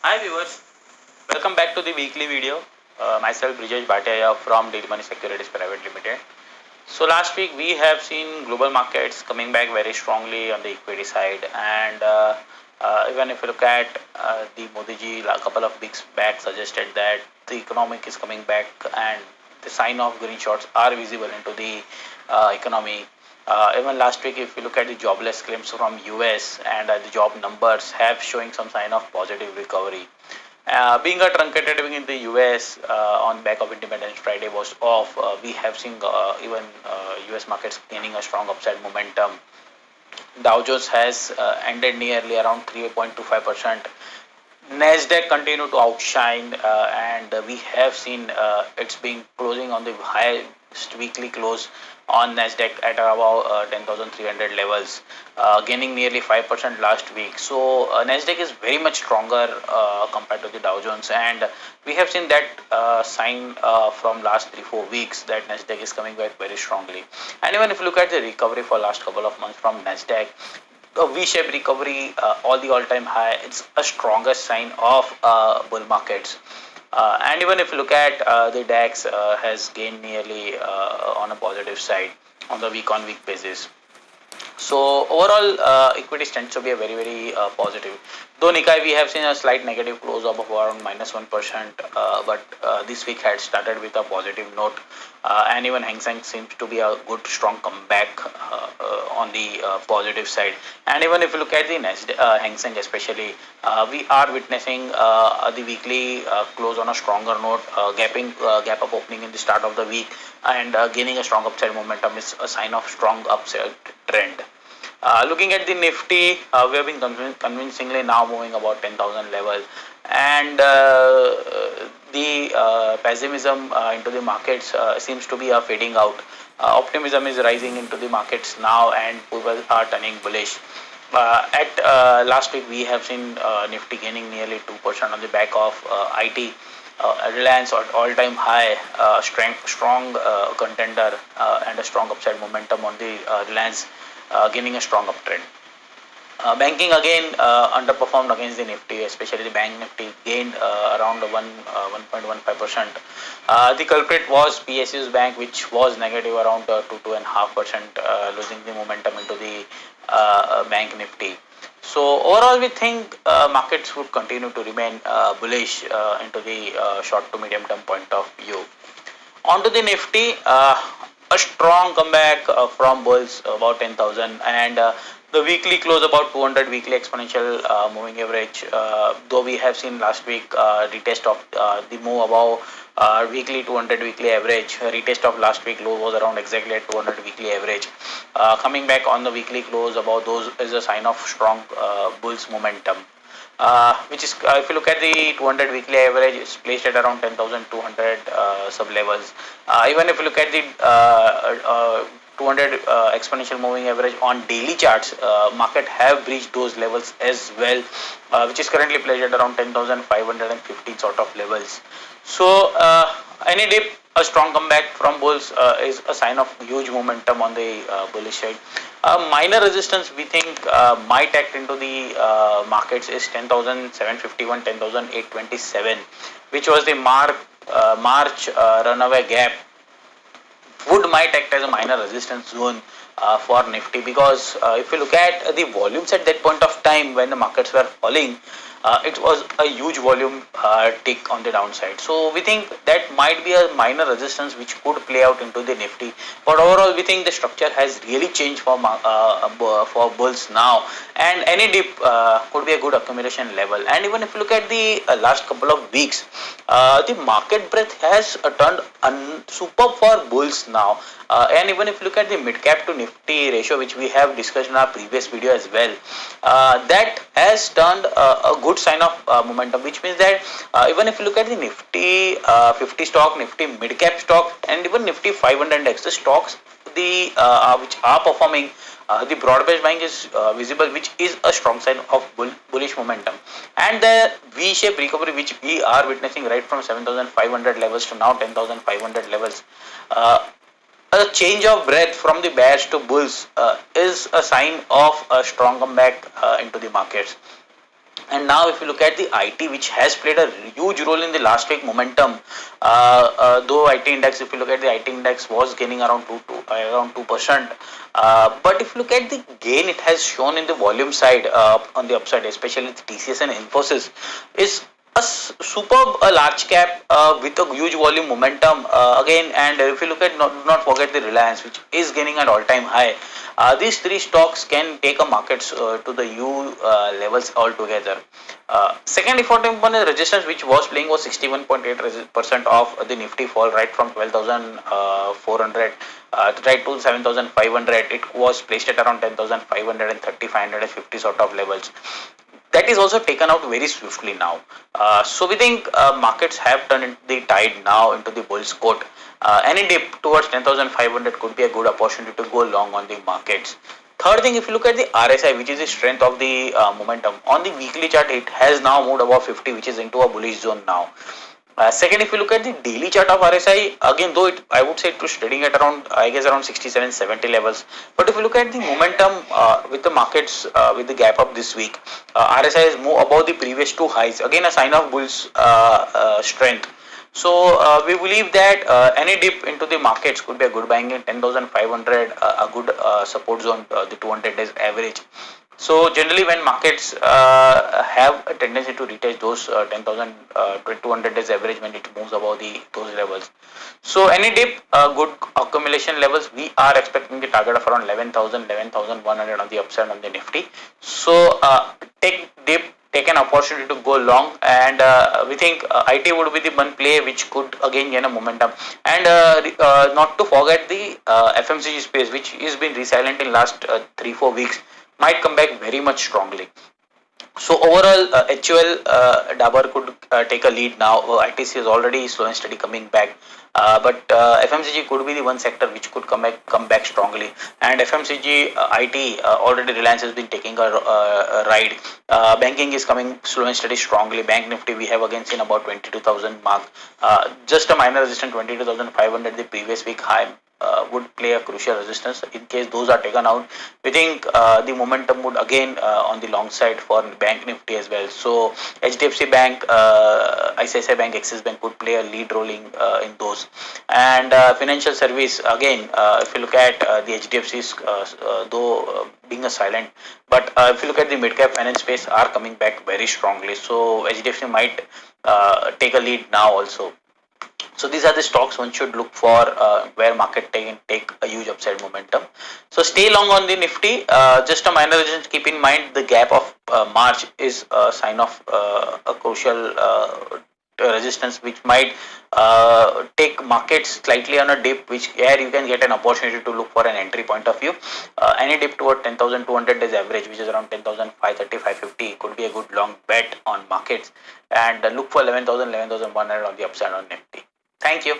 Hi viewers, welcome back to the weekly video. Myself Brijesh Bhatia from Daily Money Securities Private Limited. So last week we have seen global markets coming back very strongly on the equity side, and even if you look at the Modi ji, a couple of weeks back suggested that the economic is coming back and the sign of green shoots are visible into the economy. Even last week, if you look at the jobless claims from US and the job numbers have showing some sign of positive recovery. Being a truncated week in the US on back of Independence Friday was off, we have seen even US markets gaining a strong upside momentum. Dow Jones has ended nearly around 3.25%. Nasdaq continue to outshine, and we have seen it's been closing on the highest weekly close on Nasdaq at about 10,300 levels, gaining nearly 5% last week. So Nasdaq is very much stronger compared to the Dow Jones, and we have seen that sign from last 3-4 weeks that Nasdaq is coming back very strongly. And even if you look at the recovery for last couple of months from Nasdaq, a V-shaped recovery, all the all-time high. It's a strongest sign of bull markets. And even if you look at the DAX has gained nearly on a positive side on the week-on-week basis. So overall, equity tends to be a very positive. Though Nikkei, we have seen a slight negative close of around -1%, but this week had started with a positive note, and even Hang Seng seems to be a good strong comeback on the positive side. And even if you look at the next Hang Seng, especially, we are witnessing the weekly close on a stronger note, gap up opening in the start of the week, and gaining a strong upside momentum is a sign of strong upside trend. Looking at the Nifty, we have been convincingly now moving about 10,000 level, and the pessimism into the markets seems to be fading out. Optimism is rising into the markets now, and people are turning bullish. At last week, we have seen Nifty gaining nearly 2% on the back of IT. Reliance at all-time high, strong contender, and a strong upside momentum on the Reliance, gaining a strong uptrend. Banking again underperformed against the Nifty, especially the Bank Nifty gained around 1.15%. The culprit was PSU's Bank, which was negative around 2.5%, losing the momentum into the Bank Nifty. So overall, we think markets would continue to remain bullish into the short to medium term point of view. Onto the Nifty, a strong comeback from bulls about 10,000, and the weekly close about 200 weekly exponential moving average. Though we have seen last week retest of the move above weekly 200 weekly average, retest of last week low was around exactly at 200 weekly average. Coming back on the weekly close about those is a sign of strong bulls momentum. Which is, if you look at the 200 weekly average, it's placed at around 10,200 sub levels. Even if you look at the 200 exponential moving average on daily charts, market have breached those levels as well, which is currently placed at around 10,550 sort of levels. So any dip, a strong comeback from bulls is a sign of huge momentum on the bullish side. Minor resistance we think might act into the markets is 10,751, 10,827, which was the March runaway gap, would might act as a minor resistance zone for Nifty, because if you look at the volumes at that point of time when the markets were falling, it was a huge volume tick on the downside. So we think that might be a minor resistance which could play out into the Nifty. But overall, we think the structure has really changed for bulls now, and any dip could be a good accumulation level. And even if you look at the last couple of weeks, the market breadth has turned superb for bulls now. And even if you look at the mid cap to Nifty ratio, which we have discussed in our previous video as well, that has turned a good sign of momentum, which means that even if you look at the Nifty 50 stock, Nifty mid cap stock, and even Nifty 500 index, the stocks which are performing, the broad-based buying is visible, which is a strong sign of bullish momentum. And the V-shaped recovery, which we are witnessing right from 7,500 levels to now 10,500 levels, a change of breadth from the bears to bulls is a sign of a strong comeback into the markets. And now if you look at the IT, which has played a huge role in the last week momentum, though IT index, if you look at the IT index was gaining around 2%, but if you look at the gain it has shown in the volume side, on the upside, especially the TCS and Infosys, is a superb large cap with a huge volume momentum again. And if you look at, do not forget the Reliance, which is gaining an all-time high. These three stocks can take a markets to the U levels altogether. Second important one is resistance, which was playing was 61.8% of the Nifty fall right from 12,400 right to 7,500. It was placed at around 10,500 and 550 sort of levels. That is also taken out very swiftly now. So we think markets have turned the tide now into the bull's court. Any dip towards 10,500 could be a good opportunity to go long on the markets. Third thing, if you look at the RSI, which is the strength of the momentum, on the weekly chart, it has now moved above 50, which is into a bullish zone now. Second, if you look at the daily chart of RSI, again, though I would say it was trading at around, I guess, around 67, 70 levels. But if you look at the momentum with the markets, with the gap up this week, RSI has moved above the previous two highs. Again, a sign of bulls strength. So we believe that any dip into the markets could be a good buying in 10,500, a good support zone, the 200 days average. So generally, when markets have a tendency to retest those 10,000 200 days average when it moves above those levels. So any dip, good accumulation levels, we are expecting the target of around 11,000, 11,100 on the upside on the Nifty. So take an opportunity to go long, and we think IT would be the one play which could again gain a momentum. And not to forget the FMCG space, which has been resilient in last 3-4 weeks, might come back very much strongly. So overall, HUL Dabur could take a lead now. ITC is already slow and steady coming back, but FMCG could be the one sector which could come back strongly. And FMCG, IT, already Reliance has been taking a ride. Banking is coming slow and steady strongly. Bank Nifty we have again seen about 22,000 mark. Just a minor resistance 22,500 the previous week high. Would play a crucial resistance. In case those are taken out, we think the momentum would again on the long side for Bank Nifty as well. So HDFC Bank, ICICI Bank, Axis Bank could play a lead role in those. And financial service again, if you look at the HDFCs, though being a silent, but if you look at the mid cap finance space, are coming back very strongly. So HDFC might take a lead now also. So these are the stocks one should look for where market take a huge upside momentum. So stay long on the Nifty. Just a minor resistance. Keep in mind the gap of March is a sign of a crucial resistance, which might take markets slightly on a dip, which here you can get an opportunity to look for an entry point of view. Any dip toward 10,200 days average, which is around 10,530, 550, could be a good long bet on markets. And look for 11,000, 11,100 on the upside on Nifty. Thank you.